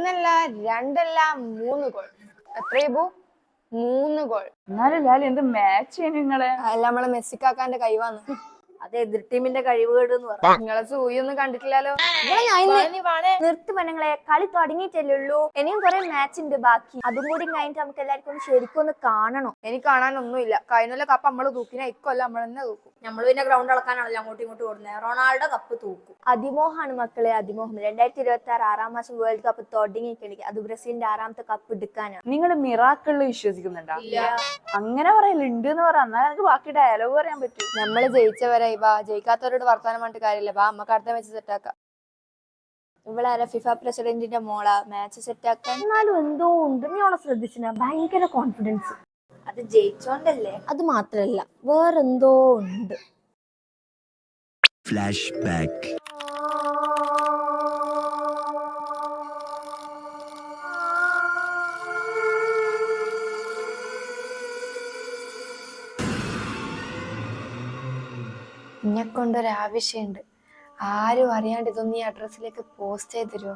ഒന്നല്ല രണ്ടല്ല 3 ഗോൾ. എത്രയാ 3 ഗോൾ. എന്നാലും ലാലി എന്ത് മാച്ച് നിങ്ങളെ? അല്ല നമ്മളെ മെസ്സിക്കാക്കാന്റെ കൈവാന്ന്. അതെ, എതിർ ടീമിന്റെ കഴിവുകേട് എന്ന് പറയാം. നിങ്ങളെ സൂയൊന്നും കണ്ടിട്ടില്ലല്ലോ. നിർത്തി പെണ്ണുങ്ങളെ, കളി തുടങ്ങിയിട്ടല്ലേ ഉള്ളൂ. ഇനിയും കുറെ മാച്ച് ഉണ്ട് ബാക്കി. അതും കൂടി കഴിഞ്ഞിട്ട് നമുക്ക് എല്ലാവർക്കും ശരിക്കും ഒന്ന് കാണണം. എനിക്ക് കാണാനൊന്നുമില്ല. കഴിഞ്ഞ കപ്പ് നമ്മള് തൂക്കിന ഇക്കൊല്ല നമ്മൾ തന്നെ തൂക്കും. നമ്മൾ പിന്നെ ഗ്രൗണ്ട് അളക്കാനാണല്ലോ അങ്ങോട്ടും ഇങ്ങോട്ടും ഓടുന്നത്. റൊണാൾഡോ കപ്പ് തൂക്കും. അതിമോഹമാണ് മക്കളെ, അതിമോഹം. 2026 6 മാസം വേൾഡ് കപ്പ് തുടങ്ങിയിട്ടുണ്ട്. അത് ബ്രസീലിന്റെ 6ാമത്തെ കപ്പ് എടുക്കാനാണ്. നിങ്ങൾ മിറാക്കിളിൽ വിശ്വസിക്കുന്നുണ്ടോ? അങ്ങനെ പറയലുണ്ട് എന്ന് പറയാം. എന്നാൽ എനിക്ക് ബാക്കി ഡയലോഗ് പറയാൻ പറ്റും. നമ്മള് ജയിച്ചവരായി. വാ, ജയിക്കാത്തവരോട് വർത്താനം പറഞ്ഞിട്ട് കാര്യമില്ല. വാ, നമുക്ക് അടുത്ത മാച്ച് സെറ്റാക്കാം. ഇവളാര ഫിഫ പ്രസിഡന്റിന്റെ മോളാ മാച്ച് സെറ്റാക്കാൻ. എന്നാലും എന്തോ ഉണ്ട്. നീ അവളെ ശ്രദ്ധിച്ചിന? ഭയങ്കര കോൺഫിഡൻസ്. അത് ജയിച്ചോണ്ടല്ലേ? അത് മാത്രല്ല, വേറെന്തോ ഉണ്ട്. Flash back. എന്നെ കൊണ്ടൊരാവശ്യമുണ്ട്. ആരും അറിയാണ്ട് ഇതൊന്നും ഈ അഡ്രസ്സിലേക്ക് പോസ്റ്റ് ചെയ്ത് തരുമോ?